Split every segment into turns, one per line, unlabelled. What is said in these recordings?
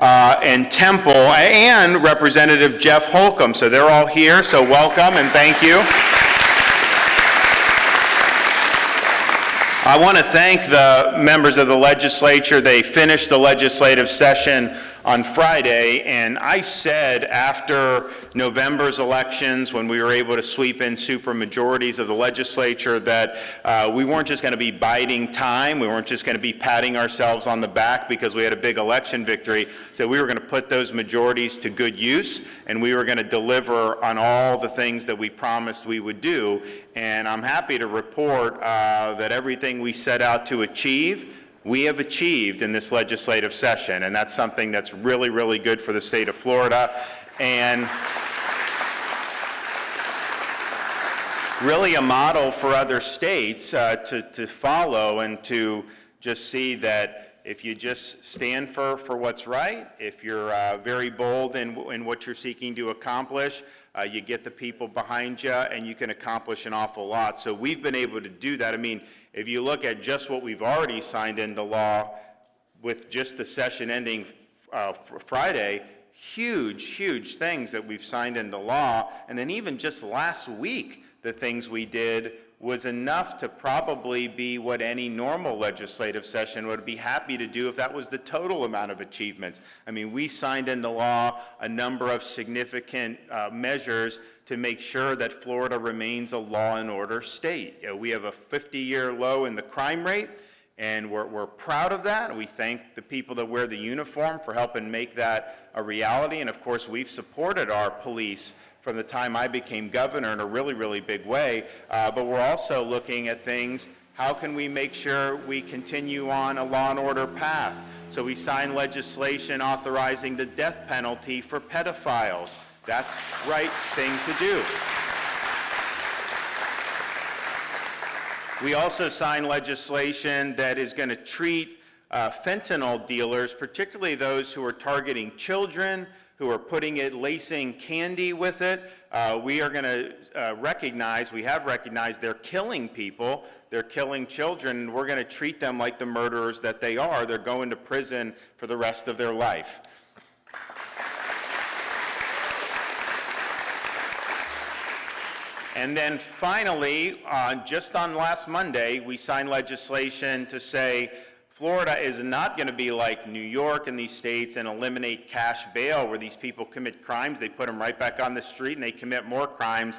and Temple, and Representative Jeff Holcomb. So they're all here, so welcome and thank you. I want to thank the members of the legislature. They finished the legislative session on Friday, and I said after November's elections, when we were able to sweep in supermajorities of the legislature, that we weren't just going to be biding time. We weren't just going to be patting ourselves on the back because we had a big election victory. So we were going to put those majorities to good use, and we were going to deliver on all the things that we promised we would do. And I'm happy to report that everything we set out to achieve, we have achieved in this legislative session, and that's something that's really, really good for the state of Florida, and really a model for other states to follow, and to just see that if you just stand for what's right, if you're very bold in what you're seeking to accomplish, you get the people behind you, and you can accomplish an awful lot. So we've been able to do that. I mean, if you look at just what we've already signed into law with just the session ending Friday, huge things that we've signed into law. And then even just last week, the things we did was enough to probably be what any normal legislative session would be happy to do if that was the total amount of achievements. I mean, we signed into law a number of significant measures to make sure that Florida remains a law and order state. We have a 50-year low in the crime rate, and we're proud of that. We thank the people that wear the uniform for helping make that a reality. And of course, we've supported our police from the time I became governor in a really, really big way. But we're also looking at things, how can we make sure we continue on a law and order path? So we signed legislation authorizing the death penalty for pedophiles. That's the right thing to do. We also signed legislation that is going to treat fentanyl dealers, particularly those who are targeting children, who are lacing candy with it. We are going to we have recognized they're killing people, they're killing children, and we're going to treat them like the murderers that they are. They're going to prison for the rest of their life. And then finally, just on last Monday, we signed legislation to say Florida is not going to be like New York and these states and eliminate cash bail where these people commit crimes. They put them right back on the street and they commit more crimes.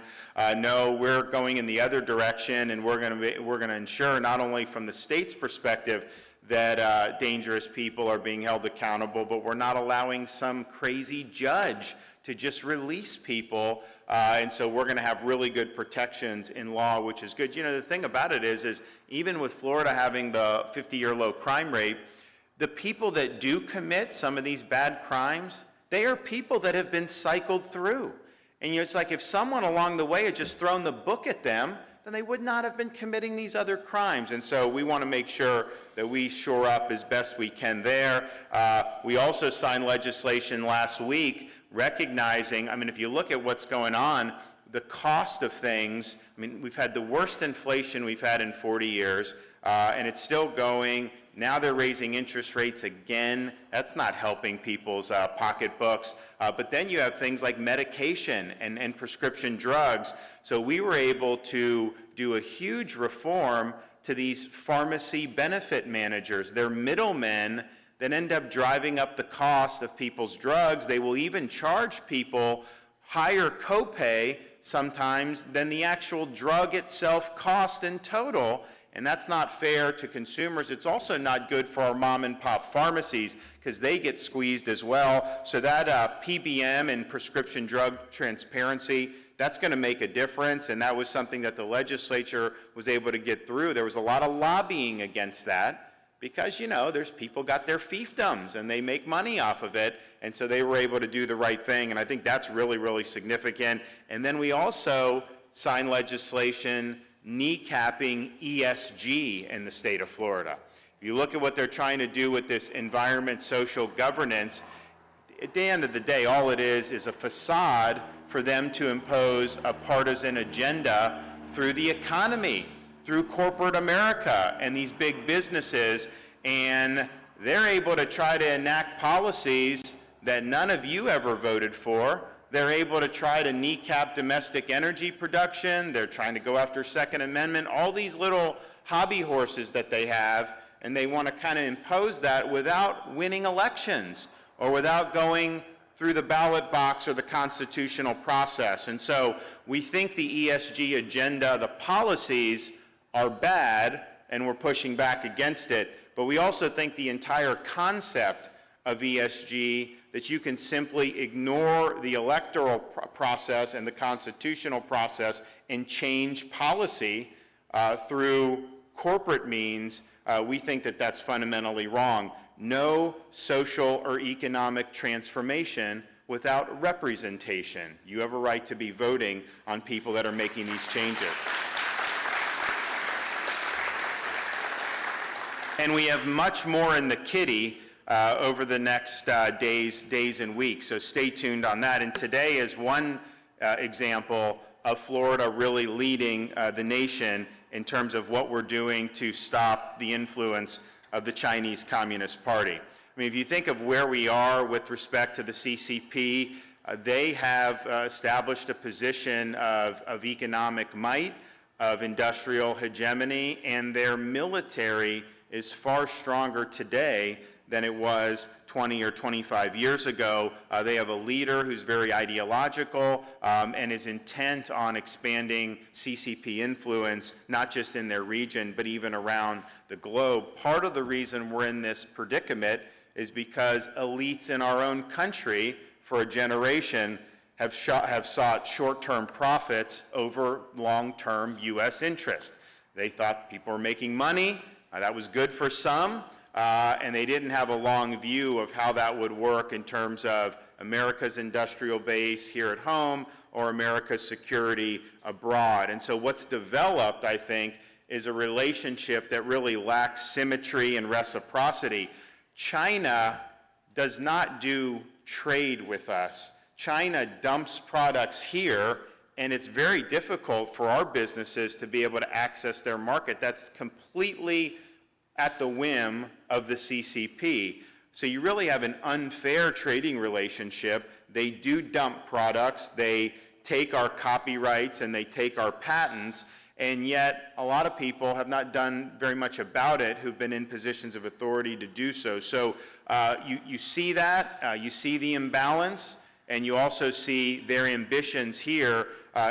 No, we're going in the other direction, and we're going to ensure not only from the state's perspective that dangerous people are being held accountable, but we're not allowing some crazy judge to just release people. And so we're going to have really good protections in law, which is good. You know, the thing about it is even with Florida having the 50-year low crime rate, the people that do commit some of these bad crimes, they are people that have been cycled through. And you know, it's like if someone along the way had just thrown the book at them, then they would not have been committing these other crimes. And so we want to make sure that we shore up as best we can there. We also signed legislation last week recognizing, I mean, if you look at what's going on, the cost of things, I mean, we've had the worst inflation we've had in 40 years, and it's still going. Now they're raising interest rates again. That's not helping people's pocketbooks. But then you have things like medication and prescription drugs. So we were able to do a huge reform to these pharmacy benefit managers. They're middlemen that end up driving up the cost of people's drugs. They will even charge people higher copay sometimes than the actual drug itself cost in total. And that's not fair to consumers. It's also not good for our mom and pop pharmacies because they get squeezed as well. So that PBM and prescription drug transparency, that's going to make a difference. And that was something that the legislature was able to get through. There was a lot of lobbying against that because, you know, there's people got their fiefdoms and they make money off of it. And so they were able to do the right thing. And I think that's really, really significant. And then we also signed legislation kneecapping ESG in the state of Florida. If you look at what they're trying to do with this environment, social governance, at the end of the day, all it is a facade for them to impose a partisan agenda through the economy, through corporate America and these big businesses. And they're able to try to enact policies that none of you ever voted for. They're able to try to kneecap domestic energy production. They're trying to go after Second Amendment, all these little hobby horses that they have, and they want to kind of impose that without winning elections or without going through the ballot box or the constitutional process. And so we think the ESG agenda, the policies are bad, and we're pushing back against it. But we also think the entire concept of ESG, that you can simply ignore the electoral process and the constitutional process and change policy through corporate means, we think that that's fundamentally wrong. No social or economic transformation without representation. You have a right to be voting on people that are making these changes. And we have much more in the kitty over the next days and weeks, so stay tuned on that. And today is one example of Florida really leading the nation in terms of what we're doing to stop the influence of the Chinese Communist Party. I mean, if you think of where we are with respect to the CCP, they have established a position of economic might, of industrial hegemony, and their military is far stronger today than it was 20 or 25 years ago. They have a leader who's very ideological and is intent on expanding CCP influence, not just in their region, but even around the globe. Part of the reason we're in this predicament is because elites in our own country for a generation have sought short-term profits over long-term U.S. interest. They thought people were making money. That was good for some, and they didn't have a long view of how that would work in terms of America's industrial base here at home or America's security abroad. And so what's developed, I think, is a relationship that really lacks symmetry and reciprocity. China does not do trade with us. China dumps products here, and it's very difficult for our businesses to be able to access their market. That's completely at the whim of the CCP. So you really have an unfair trading relationship. They do dump products, they take our copyrights and they take our patents, and yet a lot of people have not done very much about it who've been in positions of authority to do so. So you see that, you see the imbalance, and you also see their ambitions here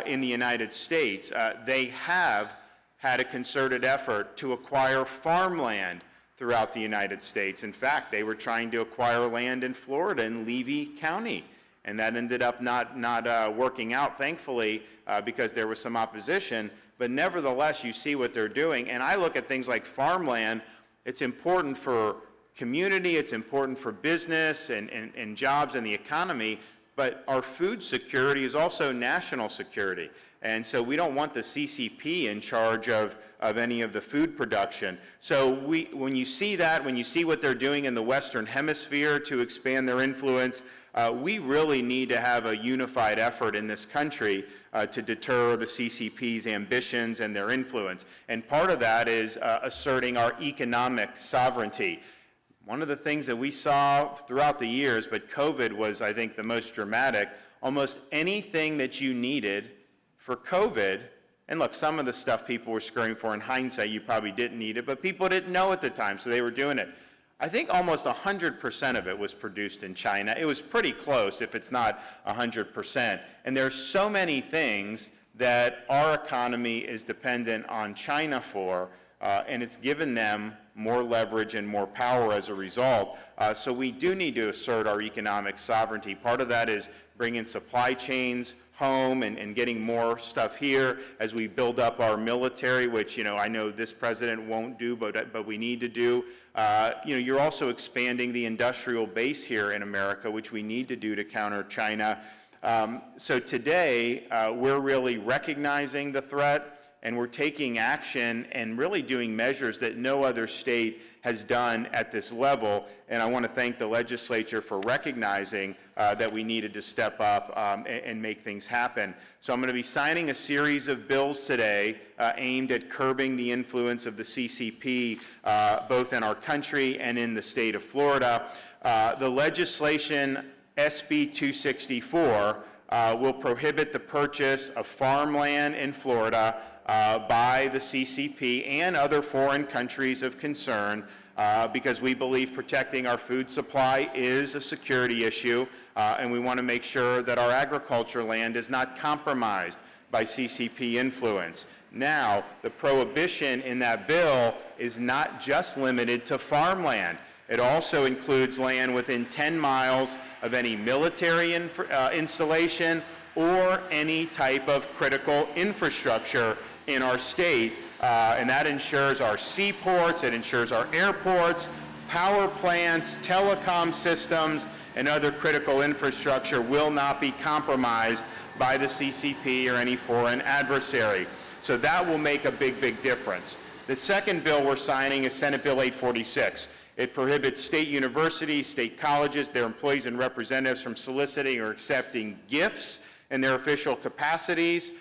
in the United States. They have had a concerted effort to acquire farmland throughout the United States. In fact, they were trying to acquire land in Florida in Levy County, and that ended up not working out, thankfully, because there was some opposition. But nevertheless, you see what they're doing. And I look at things like farmland. It's important for community, it's important for business and jobs and the economy, but our food security is also national security. And so we don't want the CCP in charge of any of the food production. So when you see that, when you see what they're doing in the Western Hemisphere to expand their influence, we really need to have a unified effort in this country to deter the CCP's ambitions and their influence. And part of that is asserting our economic sovereignty. One of the things that we saw throughout the years, but COVID was, I think, the most dramatic, almost anything that you needed for COVID, and look, some of the stuff people were scurrying for in hindsight, you probably didn't need it, but people didn't know at the time, so they were doing it. I think almost 100% of it was produced in China. It was pretty close, if it's not 100%. And there's so many things that our economy is dependent on China for, and it's given them more leverage and more power as a result. So we do need to assert our economic sovereignty. Part of that is bringing supply chains home and getting more stuff here as we build up our military, which I know this president won't do, but we need to do. You're also expanding the industrial base here in America, which we need to do to counter China. So today, we're really recognizing the threat, and we're taking action and really doing measures that no other state has done at this level. And I want to thank the legislature for recognizing that we needed to step up and make things happen. So I'm going to be signing a series of bills today aimed at curbing the influence of the CCP, both in our country and in the state of Florida. The legislation, SB 264, will prohibit the purchase of farmland in Florida by the CCP and other foreign countries of concern, because we believe protecting our food supply is a security issue, and we want to make sure that our agriculture land is not compromised by CCP influence. Now, the prohibition in that bill is not just limited to farmland. It also includes land within 10 miles of any military installation or any type of critical infrastructure in our state, and that ensures our seaports, it ensures our airports, power plants, telecom systems, and other critical infrastructure will not be compromised by the CCP or any foreign adversary. So that will make a big, big difference. The second bill we're signing is Senate Bill 846. It prohibits state universities, state colleges, their employees and representatives from soliciting or accepting gifts in their official capacities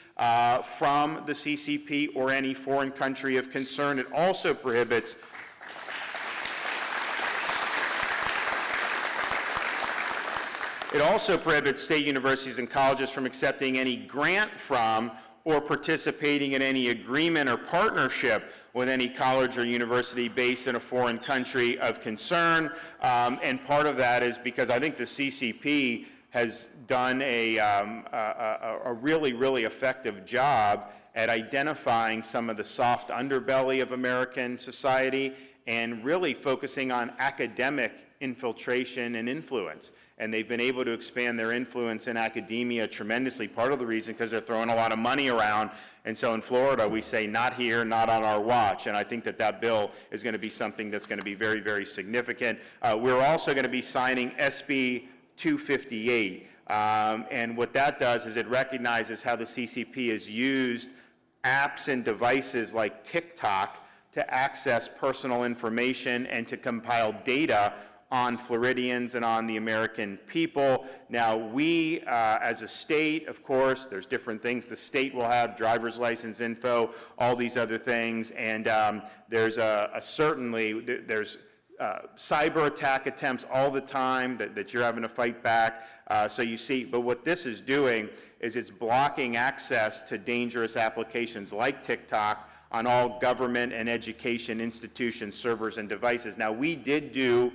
from the CCP or any foreign country of concern. It also prohibits state universities and colleges from accepting any grant from or participating in any agreement or partnership with any college or university based in a foreign country of concern. And part of that is because I think the CCP has done a really, really effective job at identifying some of the soft underbelly of American society and really focusing on academic infiltration and influence. And they've been able to expand their influence in academia tremendously, part of the reason because they're throwing a lot of money around. And so in Florida, we say, not here, not on our watch. And I think that that bill is going to be something that's going to be very, very significant. We're also going to be signing SB 258. And what that does is it recognizes how the CCP has used apps and devices like TikTok to access personal information and to compile data on Floridians and on the American people. Now, we, as a state, of course, there's different things the state will have, driver's license info, all these other things, and there's there's cyber attack attempts all the time that you're having to fight back. So you see, but what this is doing is it's blocking access to dangerous applications like TikTok on all government and education institutions, servers, and devices. Now, we did do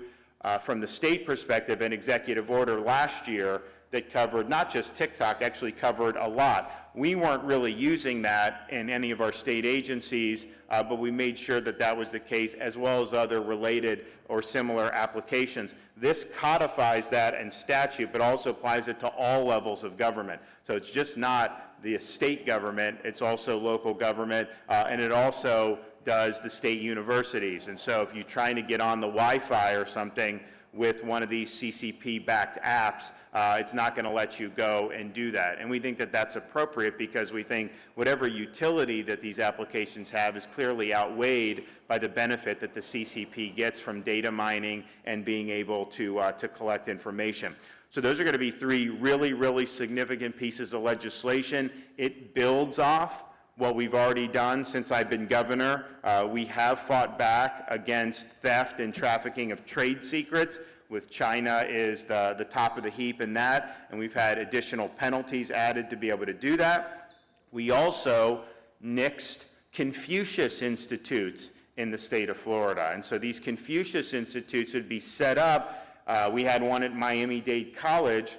from the state perspective, an executive order last year that covered not just TikTok, actually covered a lot. We weren't really using that in any of our state agencies, but we made sure that that was the case, as well as other related or similar applications. This codifies that in statute, but also applies it to all levels of government. So it's just not the state government, it's also local government, and it also does the state universities. And so if you're trying to get on the Wi-Fi or something with one of these CCP-backed apps, it's not going to let you go and do that. And we think that that's appropriate because we think whatever utility that these applications have is clearly outweighed by the benefit that the CCP gets from data mining and being able to collect information. So those are going to be three really, really significant pieces of legislation. It builds off what we've already done since I've been governor. We have fought back against theft and trafficking of trade secrets, with China is the top of the heap in that, and we've had additional penalties added to be able to do that. We also nixed Confucius Institutes in the state of Florida, and so these Confucius Institutes would be set up. We had one at Miami-Dade College,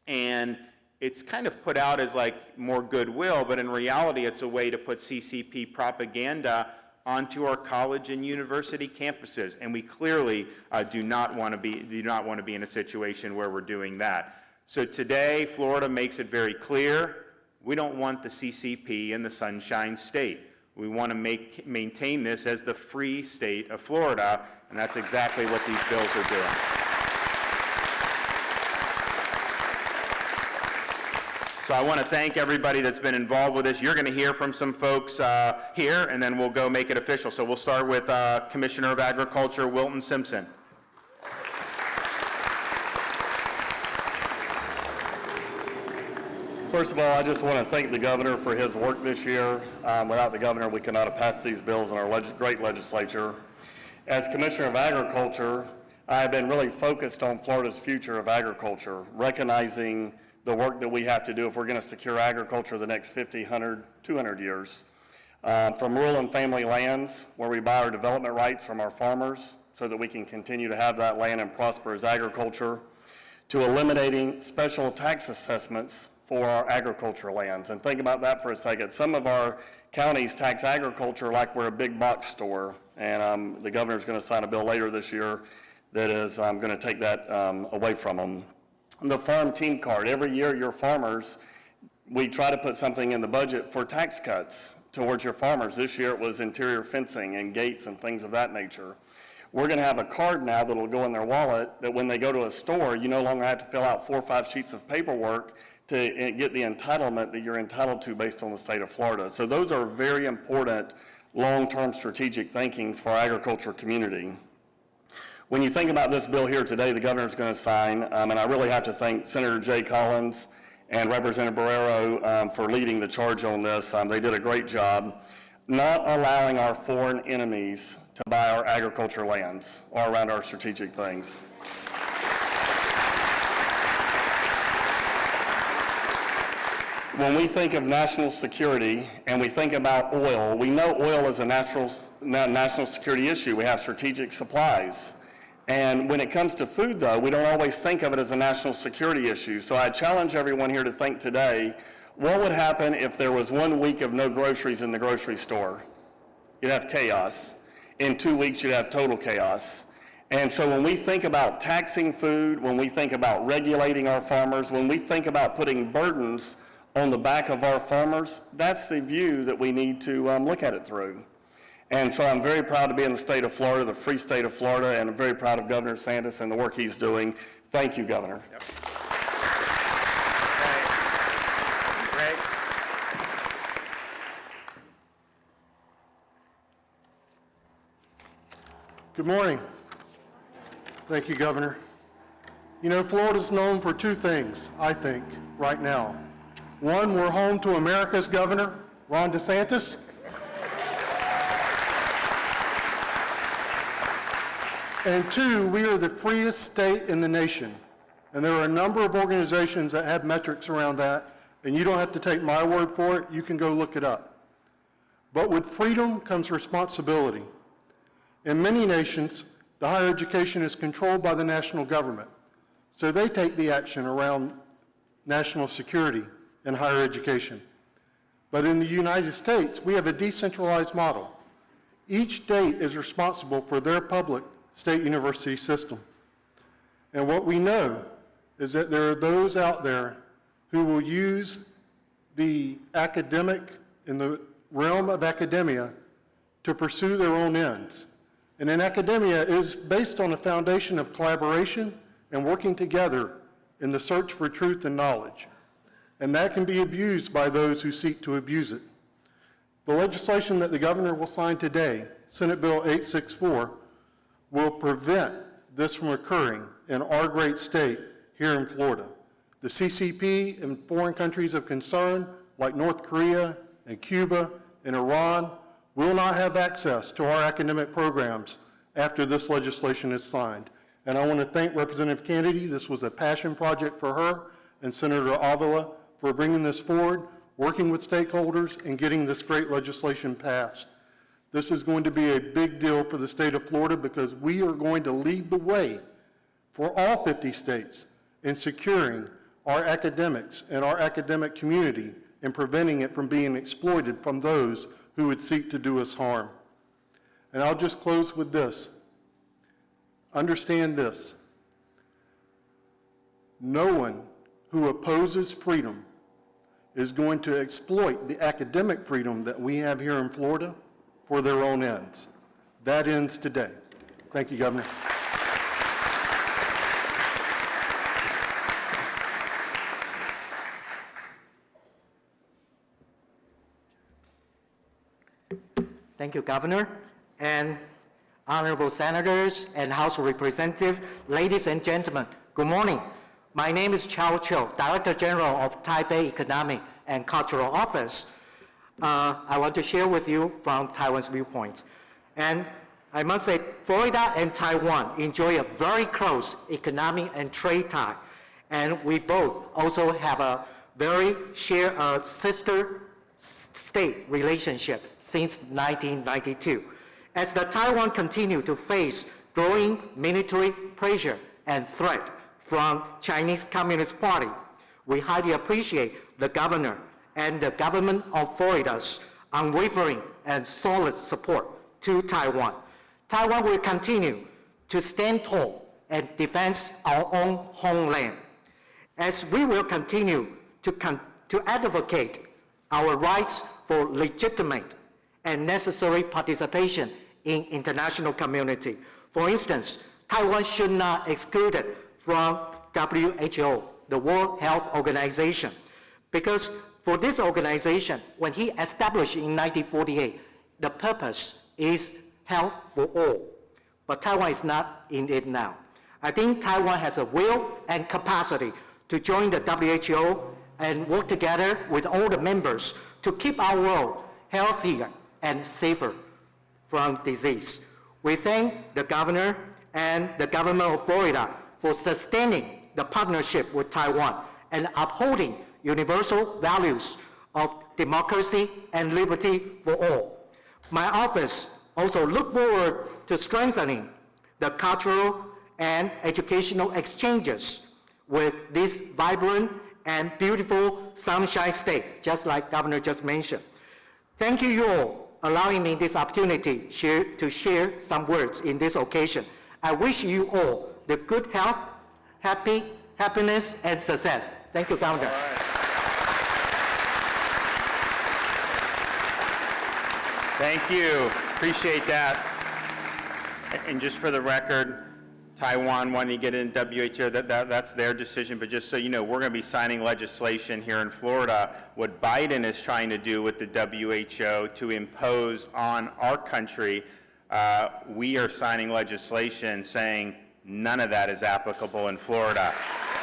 and it's kind of put out as like more goodwill, but in reality, it's a way to put CCP propaganda onto our college and university campuses, and we clearly do not want to be in a situation where we're doing that. So today, Florida makes it very clear: we don't want the CCP in the Sunshine State. We want to maintain this as the free state of Florida, and that's exactly what these bills are doing. So I want to thank everybody that's been involved with this. You're going to hear from some folks here, and then we'll go make it official. So we'll start with Commissioner of Agriculture, Wilton Simpson.
First of all, I just want to thank the governor for his work this year. Without the governor, we could not have passed these bills in our great legislature. As Commissioner of Agriculture, I have been really focused on Florida's future of agriculture, recognizing the work that we have to do if we're going to secure agriculture the next 50, 100, 200 years. From rural and family lands, where we buy our development rights from our farmers so that we can continue to have that land and prosper as agriculture, to eliminating special tax assessments for our agricultural lands. And think about that for a second. Some of our counties tax agriculture like we're a big box store, and the governor's going to sign a bill later this year that is going to take that away from them. The farm team card. Every year your farmers, we try to put something in the budget for tax cuts towards your farmers. This year it was interior fencing and gates and things of that nature. We're going to have a card now that will go in their wallet that when they go to a store, you no longer have to fill out 4 or 5 sheets of paperwork to get the entitlement that you're entitled to based on the state of Florida. So those are very important long-term strategic thinkings for our agriculture community. When you think about this bill here today, the governor's going to sign, and I really have to thank Senator Jay Collins and Representative Barrero for leading the charge on this. They did a great job not allowing our foreign enemies to buy our agriculture lands or around our strategic things. When we think of national security and we think about oil, we know oil is a national security issue. We have strategic supplies. And when it comes to food, though, we don't always think of it as a national security issue. So I challenge everyone here to think today, what would happen if there was 1 week of no groceries in the grocery store? You'd have chaos. In 2 weeks, you'd have total chaos. And so when we think about taxing food, when we think about regulating our farmers, when we think about putting burdens on the back of our farmers, that's the view that we need to look at it through. And so I'm very proud to be in the state of Florida, the free state of Florida, and I'm very proud of Governor DeSantis and the work he's doing. Thank you, Governor.
Yep. Greg.
Good morning. Thank you, Governor. You know, Florida's known for 2 things, I think, right now. 1, we're home to America's governor, Ron DeSantis. And 2, we are the freest state in the nation. And there are a number of organizations that have metrics around that, and you don't have to take my word for it, you can go look it up. But with freedom comes responsibility. In many nations, the higher education is controlled by the national government. So they take the action around national security and higher education. But in the United States, we have a decentralized model. Each state is responsible for their public state university system. And what we know is that there are those out there who will use the academic, in the realm of academia, to pursue their own ends. And in academia, it is based on a foundation of collaboration and working together in the search for truth and knowledge. And that can be abused by those who seek to abuse it. The legislation that the governor will sign today, Senate Bill 864, will prevent this from occurring in our great state here in Florida. The CCP and foreign countries of concern, like North Korea and Cuba and Iran, will not have access to our academic programs after this legislation is signed. And I want to thank Representative Kennedy. This was a passion project for her, and Senator Avila for bringing this forward, working with stakeholders, and getting this great legislation passed. This is going to be a big deal for the state of Florida because we are going to lead the way for all 50 states in securing our academics and our academic community and preventing it from being exploited from those who would seek to do us harm. And I'll just close with this. Understand this. No one who opposes freedom is going to exploit the academic freedom that we have here in Florida for their own ends. That ends today. Thank you, Governor.
Thank you, Governor, and honorable senators and House of Representatives, ladies and gentlemen, good morning. My name is Chao Cho, Director General of Taipei Economic and Cultural Office. I want to share with you from Taiwan's viewpoint. And I must say, Florida and Taiwan enjoy a very close economic and trade tie. And we both also have a very sister state relationship since 1992. As the Taiwan continue to face growing military pressure and threat from Chinese Communist Party, we highly appreciate the governor and the government of Florida's unwavering and solid support to Taiwan. Taiwan will continue to stand tall and defend our own homeland, as we will continue to advocate our rights for legitimate and necessary participation in international community. For instance, Taiwan should not be excluded from WHO, the World Health Organization, because for this organization, when he established in 1948, the purpose is health for all. But Taiwan is not in it now. I think Taiwan has a will and capacity to join the WHO and work together with all the members to keep our world healthier and safer from disease. We thank the governor and the government of Florida for sustaining the partnership with Taiwan and upholding universal values of democracy and liberty for all. My office also looks forward to strengthening the cultural and educational exchanges with this vibrant and beautiful Sunshine State, just like Governor just mentioned. Thank you all allowing me this opportunity to share some words in this occasion. I wish you all the good health, happiness, and success. Thank you, Governor.
Thank you. Appreciate that. And just for the record, Taiwan wanting to get in WHO, that's their decision, but just so you know, we're going to be signing legislation here in Florida. What Biden is trying to do with the WHO to impose on our country, we are signing legislation saying none of that is applicable in Florida.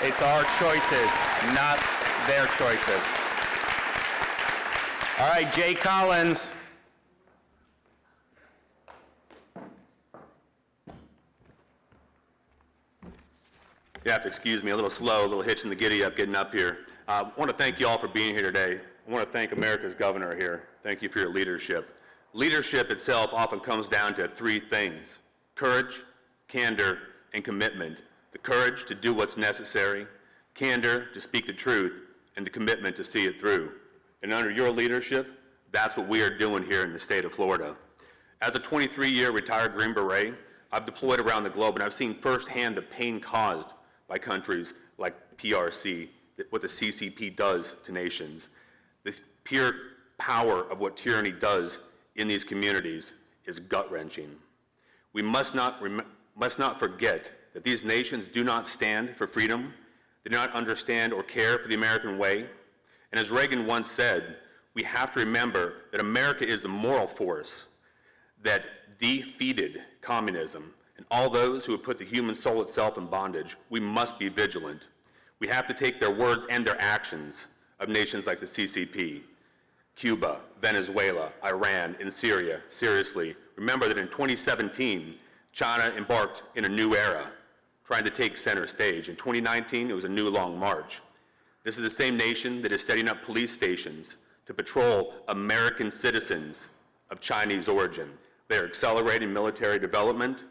It's our choices, not their choices. All right, Jay Collins.
You have to excuse me, a little slow, a little hitch in the giddy up getting up here. I want to thank you all for being here today. I want to thank America's governor here. Thank you for your leadership. Leadership itself often comes down to three things: courage, candor, and commitment. The courage to do what's necessary, candor to speak the truth, and the commitment to see it through. And under your leadership, that's what we are doing here in the state of Florida. As a 23-year retired Green Beret, I've deployed around the globe, and I've seen firsthand the pain caused by countries like PRC, what the CCP does to nations. The pure power of what tyranny does in these communities is gut-wrenching. We must not forget that these nations do not stand for freedom. They do not understand or care for the American way. And as Reagan once said, we have to remember that America is the moral force that defeated communism and all those who have put the human soul itself in bondage. We must be vigilant. We have to take their words and their actions of nations like the CCP, Cuba, Venezuela, Iran, and Syria seriously. Remember that in 2017, China embarked in a new era, trying to take center stage. In 2019, it was a new long march. This is the same nation that is setting up police stations to patrol American citizens of Chinese origin. They are accelerating military development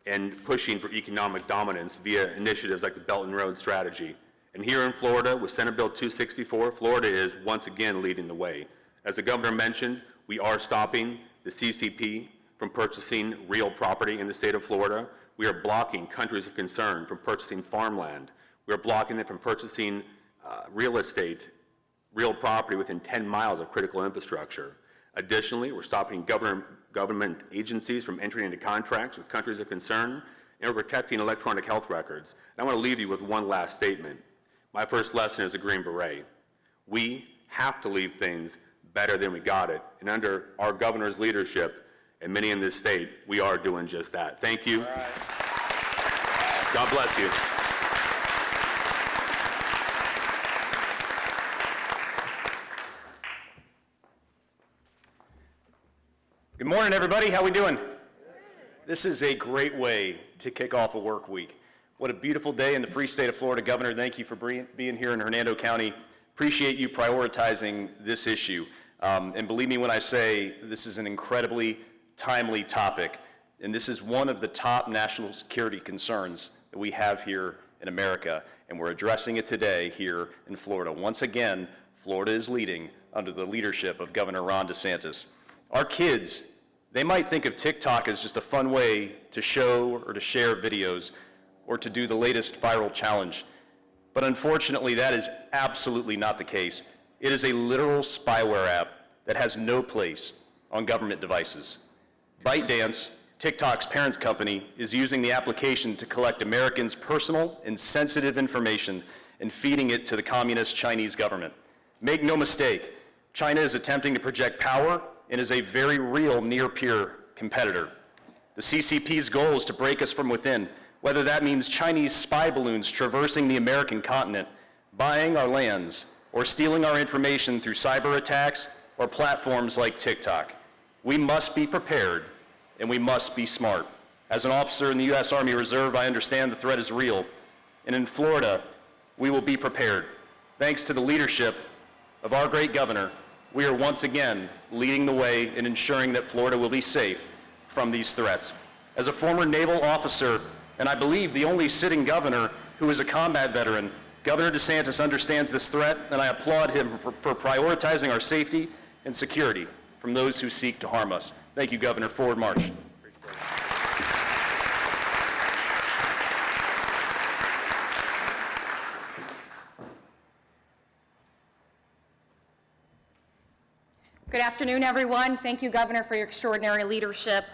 and pushing for economic dominance via initiatives like the Belt and Road Strategy. And here in Florida, with Senate Bill 264, Florida is once again leading the way. As the governor mentioned, we are stopping the CCP from purchasing real property in the state of Florida. We are blocking countries of concern from purchasing farmland. We are blocking it from purchasing real estate, real property within 10 miles of critical infrastructure. Additionally, we're stopping government agencies from entering into contracts with countries of concern, and we're protecting electronic health records. And I want to leave you with one last statement. My first lesson as a Green Beret: we have to leave things better than we got it. And under our governor's leadership, and many in this state, we are doing just that. Thank you. God bless you.
Good morning, everybody. How we doing? This is a great way to kick off a work week. What a beautiful day in the free state of Florida. Governor, thank you for being here in Hernando County. Appreciate you prioritizing this issue. And believe me when I say this is an incredibly timely topic. And this is one of the top national security concerns that we have here in America. And we're addressing it today here in Florida. Once again, Florida is leading under the leadership of Governor Ron DeSantis. Our kids, they might think of TikTok as just a fun way to show or to share videos or to do the latest viral challenge. But unfortunately, that is absolutely not the case. It is a literal spyware app that has no place on government devices. ByteDance, TikTok's parent company, is using the application to collect Americans' personal and sensitive information and feeding it to the communist Chinese government. Make no mistake, China is attempting to project power and is a very real near-peer competitor. The CCP's goal is to break us from within, whether that means Chinese spy balloons traversing the American continent, buying our lands, or stealing our information through cyber attacks or platforms like TikTok. We must be prepared, and we must be smart. As an officer in the U.S. Army Reserve, I understand the threat is real, and in Florida, we will be prepared. Thanks to the leadership of our great governor, we are once again leading the way in ensuring that Florida will be safe from these threats. As a former naval officer, and I believe the only sitting governor who is a combat veteran, Governor DeSantis understands this threat, and I applaud him for prioritizing our safety and security from those who seek to harm us. Thank you, Governor. Forward march.
Good afternoon, everyone. Thank you, Governor, for your extraordinary leadership.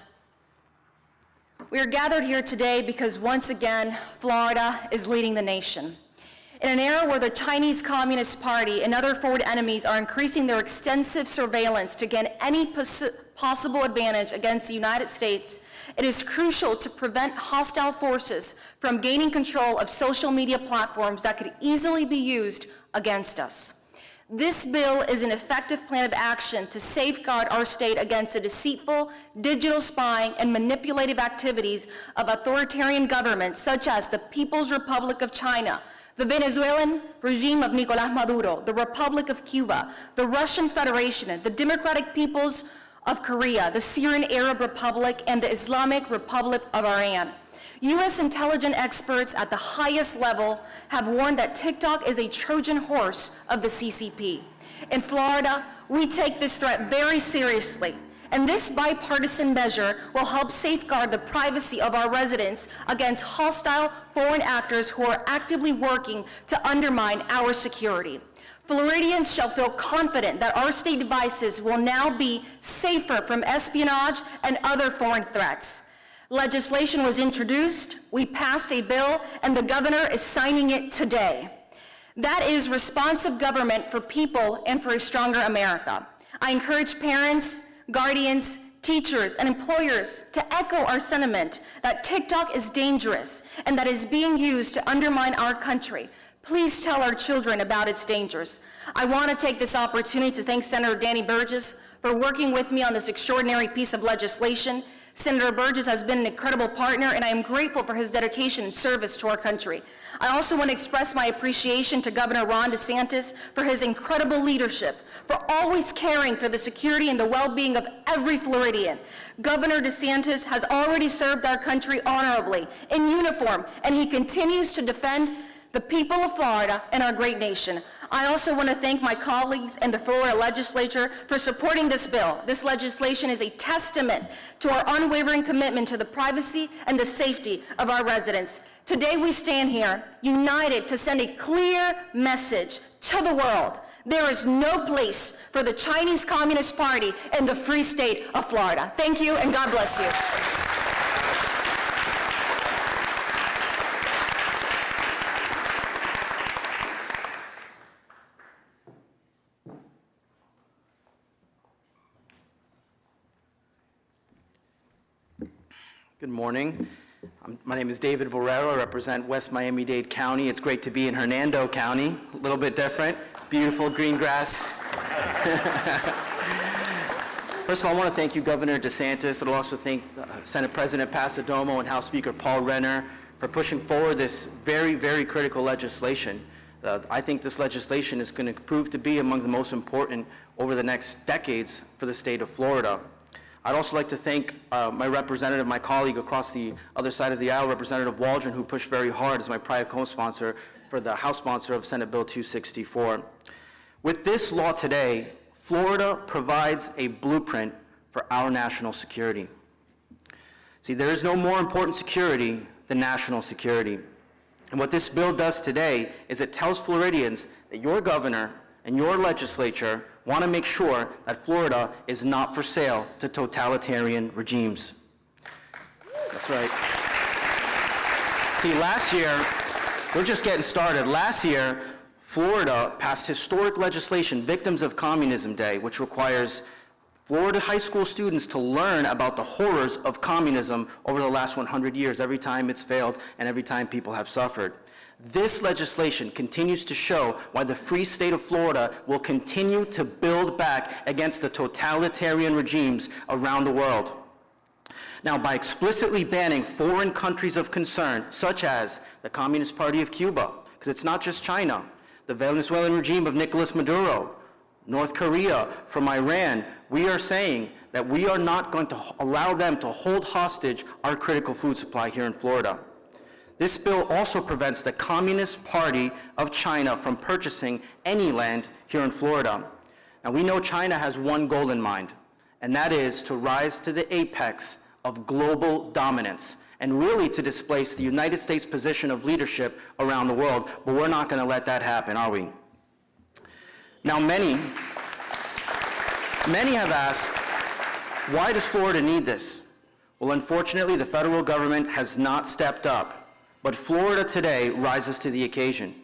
We are gathered here today because, once again, Florida is leading the nation. In an era where the Chinese Communist Party and other foreign enemies are increasing their extensive surveillance to gain any possible advantage against the United States, it is crucial to prevent hostile forces from gaining control of social media platforms that could easily be used against us. This bill is an effective plan of action to safeguard our state against the deceitful, digital spying, and manipulative activities of authoritarian governments such as the People's Republic of China, the Venezuelan regime of Nicolás Maduro, the Republic of Cuba, the Russian Federation, the Democratic Peoples of Korea, the Syrian Arab Republic, and the Islamic Republic of Iran. U.S. intelligence experts at the highest level have warned that TikTok is a Trojan horse of the CCP. In Florida, we take this threat very seriously, and this bipartisan measure will help safeguard the privacy of our residents against hostile foreign actors who are actively working to undermine our security. Floridians shall feel confident that our state devices will now be safer from espionage and other foreign threats. Legislation was introduced, we passed a bill, and the governor is signing it today. That is responsive government for people and for a stronger America. I encourage parents, guardians, teachers, and employers to echo our sentiment that TikTok is dangerous and that it is being used to undermine our country. Please tell our children about its dangers. I want to take this opportunity to thank Senator Danny Burgess for working with me on this extraordinary piece of legislation. Senator Burgess has been an incredible partner, and I am grateful for his dedication and service to our country. I also want to express my appreciation to Governor Ron DeSantis for his incredible leadership, for always caring for the security and the well-being of every Floridian. Governor DeSantis has already served our country honorably in uniform, and he continues to defend the people of Florida and our great nation. I also want to thank my colleagues in the Florida legislature for supporting this bill. This legislation is a testament to our unwavering commitment to the privacy and the safety of our residents. Today we stand here united to send a clear message to the world. There is no place for the Chinese Communist Party in the free state of Florida. Thank you, and God bless you.
Good morning. My name is David Borrero. I represent West Miami-Dade County. It's great to be in Hernando County, a little bit different. It's beautiful green grass. First of all, I want to thank you, Governor DeSantis. I'd also thank Senate President Pasadomo and House Speaker Paul Renner for pushing forward this very, very critical legislation. I think this legislation is going to prove to be among the most important over the next decades for the state of Florida. I'd also like to thank my representative, my colleague across the other side of the aisle, Representative Waldron, who pushed very hard as my prior co-sponsor for the House sponsor of Senate Bill 264. With this law today, Florida provides a blueprint for our national security. See, there is no more important security than national security. And what this bill does today is it tells Floridians that your governor and your legislature want to make sure that Florida is not for sale to totalitarian regimes. That's right. See, last year, we're just getting started. Last year, Florida passed historic legislation, Victims of Communism Day, which requires Florida high school students to learn about the horrors of communism over the last 100 years, every time it's failed and every time people have suffered. This legislation continues to show why the free state of Florida will continue to build back against the totalitarian regimes around the world. Now, by explicitly banning foreign countries of concern, such as the Communist Party of Cuba, because it's not just China, the Venezuelan regime of Nicolas Maduro, North Korea, from Iran, we are saying that we are not going to allow them to hold hostage our critical food supply here in Florida. This bill also prevents the Communist Party of China from purchasing any land here in Florida. Now, we know China has one goal in mind, and that is to rise to the apex of global dominance and really to displace the United States' position of leadership around the world, but we're not going to let that happen, are we? Now, many have asked, why does Florida need this? Well, unfortunately, the federal government has not stepped up, but Florida today rises to the occasion.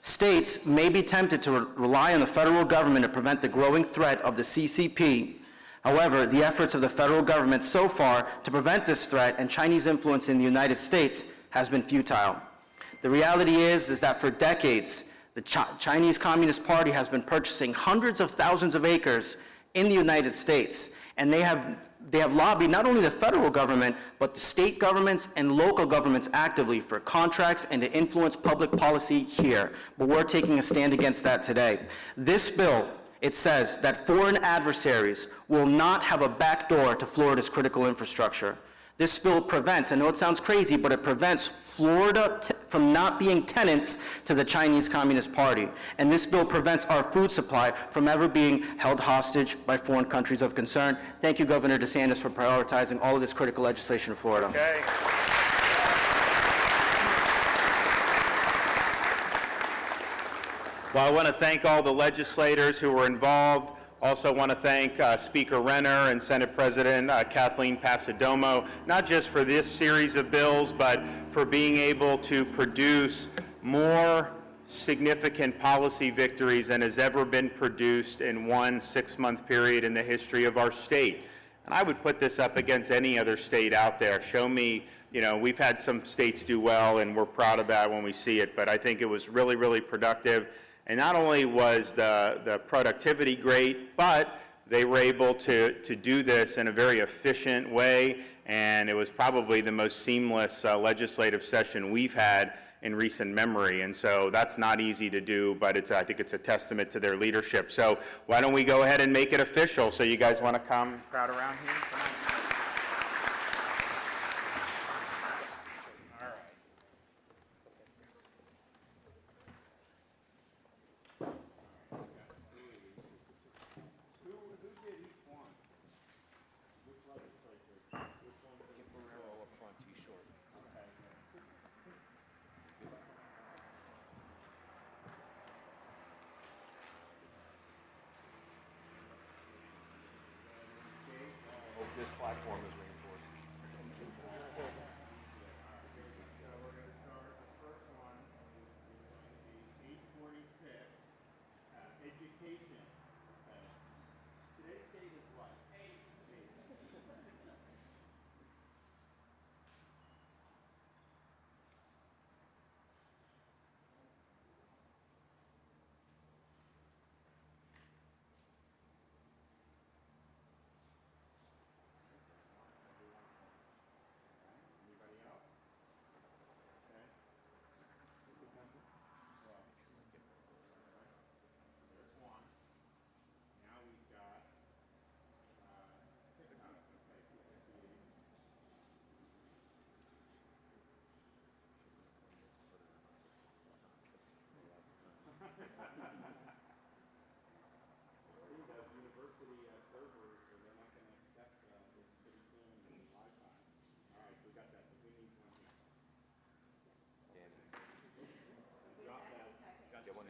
States may be tempted to rely on the federal government to prevent the growing threat of the CCP. However, the efforts of the federal government so far to prevent this threat and Chinese influence in the United States has been futile. The reality is that for decades, the Chinese Communist Party has been purchasing hundreds of thousands of acres in the United States, and they have lobbied not only the federal government, but the state governments and local governments actively for contracts and to influence public policy here. But we're taking a stand against that today. This bill, it says that foreign adversaries will not have a backdoor to Florida's critical infrastructure. This bill prevents, I know it sounds crazy, but it prevents Florida from not being tenants to the Chinese Communist Party. And this bill prevents our food supply from ever being held hostage by foreign countries of concern. Thank you, Governor DeSantis, for prioritizing all of this critical legislation in Florida.
Okay. Well, I want to thank all the legislators who were involved. Also want to thank Speaker Renner and Senate President Kathleen Pasadomo, not just for this series of bills, but for being able to produce more significant policy victories than has ever been produced in one 6-month period in the history of our state. And I would put this up against any other state out there. Show me, we've had some states do well, and we're proud of that when we see it, but I think it was really, really productive. And not only was the productivity great, but they were able to do this in a very efficient way, and it was probably the most seamless legislative session we've had in recent memory. And so that's not easy to do, but I think it's a testament to their leadership. So why don't we go ahead and make it official? So you guys want to come crowd around here? Come on.
This platform is reinforced.
Education. Today's date is what?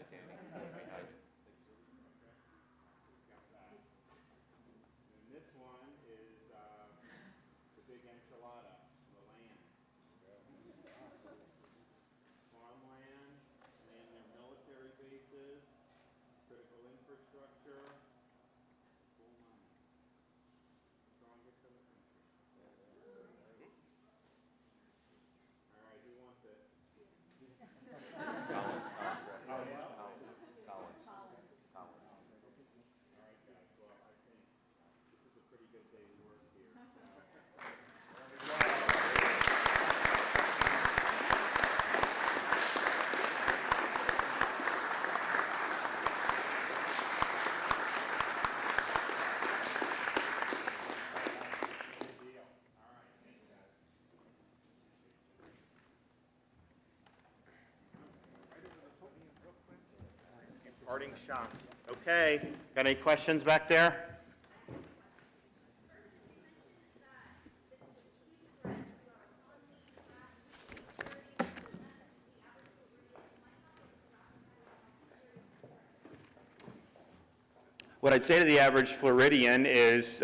And this one is the big enchilada, the land. Farmland, and their military bases, critical infrastructure, coal mining. Strongest in the country. All right, who wants it? All right, guys, well, I think this is a pretty good day's work here. Parting shots. Okay, got any questions back there? What I'd say to the average Floridian is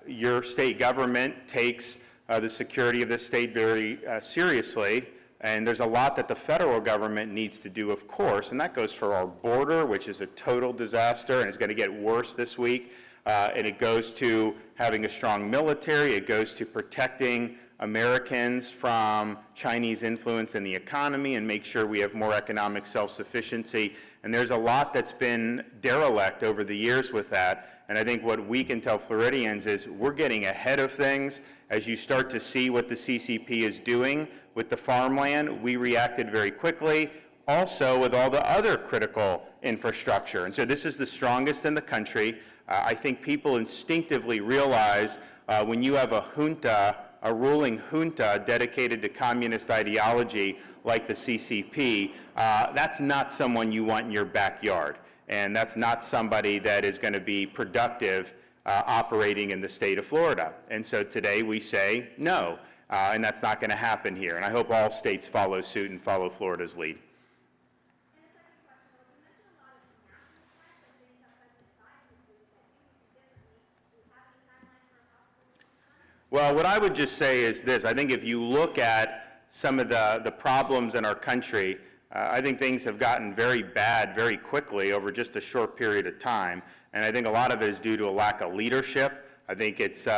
your state government takes the security of this state very seriously, and there's a lot that the federal government needs to do, of course, and that goes for our border, which is a total disaster, and it's going to get worse this week, and it goes to having a strong military, it goes to protecting Americans from Chinese influence in the economy and make sure we have more economic self-sufficiency. And there's a lot that's been derelict over the years with that. And I think what we can tell Floridians is we're getting ahead of things. As you start to see what the CCP is doing with the farmland, we reacted very quickly. Also with all the other critical infrastructure. And so this is the strongest in the country. I think people instinctively realize when you have a junta, a ruling junta dedicated to communist ideology like the CCP, that's not someone you want in your backyard. And that's not somebody that is going to be productive operating in the state of Florida. And so today we say no, and that's not going to happen here. And I hope all states follow suit and follow Florida's lead. Well, what I would just say is this. I think if you look at some of the problems in our country, I think things have gotten very bad very quickly over just a short period of time. And I think a lot of it is due to a lack of leadership. I think it's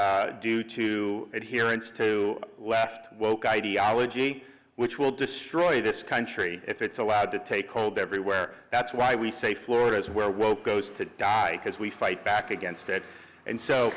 due to adherence to left woke ideology, which will destroy this country if it's allowed to take hold everywhere. That's why we say Florida is where woke goes to die, because we fight back against it. And so...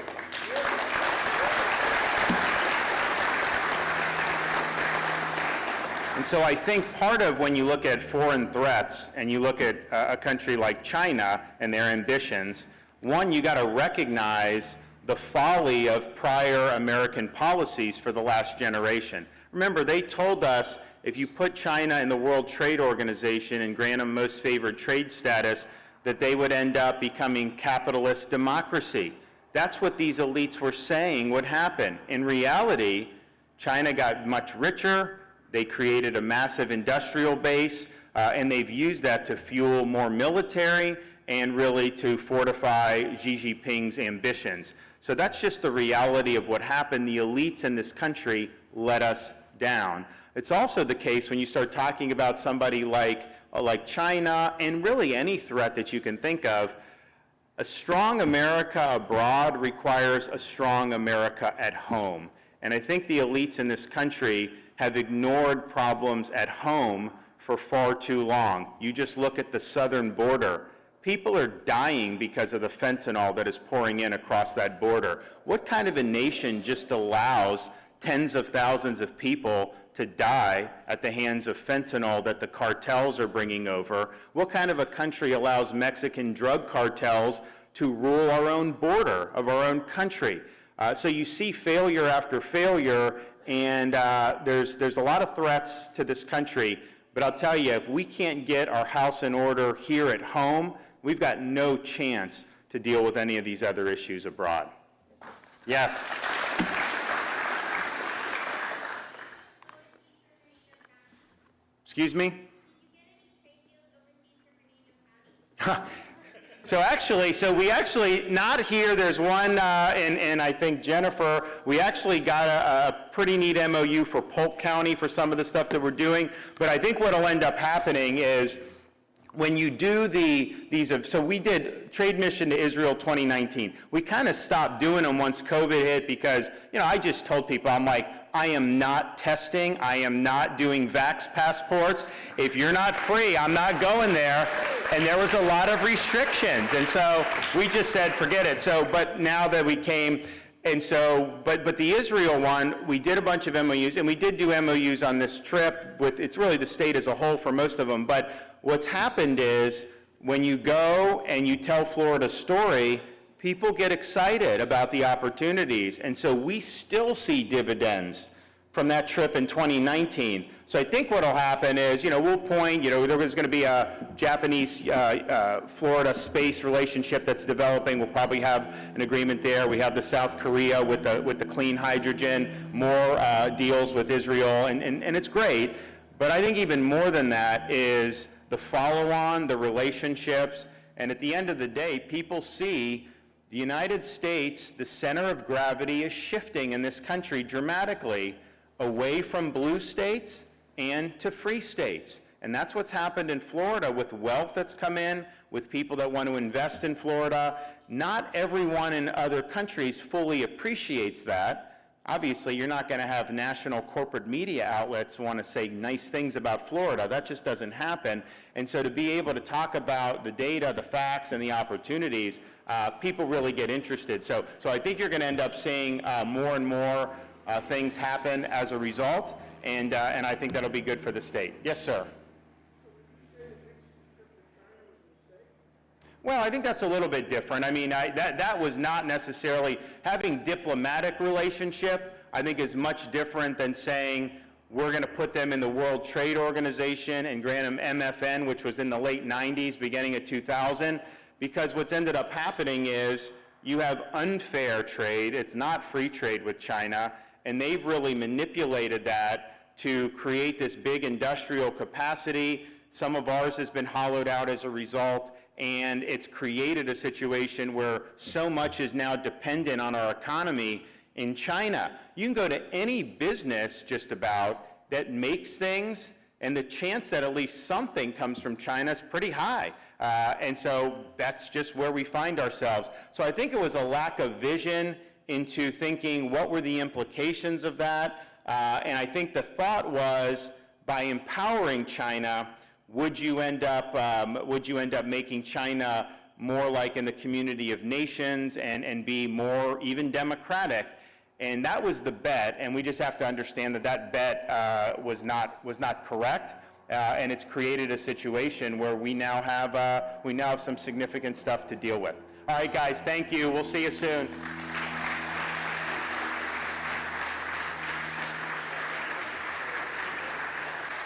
And so I think part of when you look at foreign threats and you look at a country like China and their ambitions, one, you got to recognize the folly of prior American policies for the last generation. Remember, they told us if you put China in the World Trade Organization and grant them most favored trade status, that they would end up becoming capitalist democracy. That's what these elites were saying would happen. In reality, China got much richer. They created a massive industrial base, and they've used that to fuel more military and really to fortify Xi Jinping's ambitions. So that's just the reality of what happened. The elites in this country let us down. It's also the case when you start talking about somebody like China and really any threat that you can think of. A strong America abroad requires a strong America at home. And I think the elites in this country have ignored problems at home for far too long. You just look at the southern border. People are dying because of the fentanyl that is pouring in across that border. What kind of a nation just allows tens of thousands of people to die at the hands of fentanyl that the cartels are bringing over? What kind of a country allows Mexican drug cartels to rule our own border of our own country? So you see failure after failure, and there's a lot of threats to this country. But I'll tell you, if we can't get our house in order here at home, we've got no chance to deal with any of these other issues abroad. Yes? Excuse me? So we actually, not here, there's one, and I think Jennifer, we actually got a pretty neat MOU for Polk County for some of the stuff that we're doing, but I think what'll end up happening is when you do so we did Trade Mission to Israel 2019. We kind of stopped doing them once COVID hit because, I just told people, I'm like, I am not testing, I am not doing vax passports. If you're not free, I'm not going there. And there was a lot of restrictions. And so we just said, forget it. So, but now that we came, and so, but the Israel one, we did a bunch of MOUs, and we did do MOUs on this trip with, it's really the state as a whole for most of them. But what's happened is when you go and you tell Florida's story, people get excited about the opportunities. And so we still see dividends from that trip in 2019. So I think what'll happen is, we'll point, there's going to be a Japanese Florida space relationship that's developing. We'll probably have an agreement there. We have the South Korea with the clean hydrogen, more deals with Israel, and it's great. But I think even more than that is the follow-on, the relationships, and at the end of the day, people see the United States, the center of gravity is shifting in this country dramatically away from blue states and to free states. And that's what's happened in Florida with wealth that's come in, with people that want to invest in Florida. Not everyone in other countries fully appreciates that. Obviously, you're not going to have national corporate media outlets want to say nice things about Florida. That just doesn't happen. And so to be able to talk about the data, the facts, and the opportunities, people really get interested. So I think you're going to end up seeing more and more things happen as a result, and I think that'll be good for the state. Yes, sir. Well, I think that's a little bit different. I mean, that was not necessarily having diplomatic relationship. I think is much different than saying we're going to put them in the World Trade Organization and grant them MFN, which was in the late 90s, beginning of 2000. Because what's ended up happening is you have unfair trade. It's not free trade with China, and they've really manipulated that to create this big industrial capacity. Some of ours has been hollowed out as a result. And it's created a situation where so much is now dependent on our economy in China. You can go to any business just about that makes things, and the chance that at least something comes from China is pretty high. And so that's just where we find ourselves. So I think it was a lack of vision into thinking what were the implications of that. And I think the thought was by empowering China, would you end up making China more like in the community of nations and be more even democratic? And that was the bet, and we just have to understand that bet was not correct, and it's created a situation where we now have some significant stuff to deal with. All right, guys, thank you. We'll see you soon.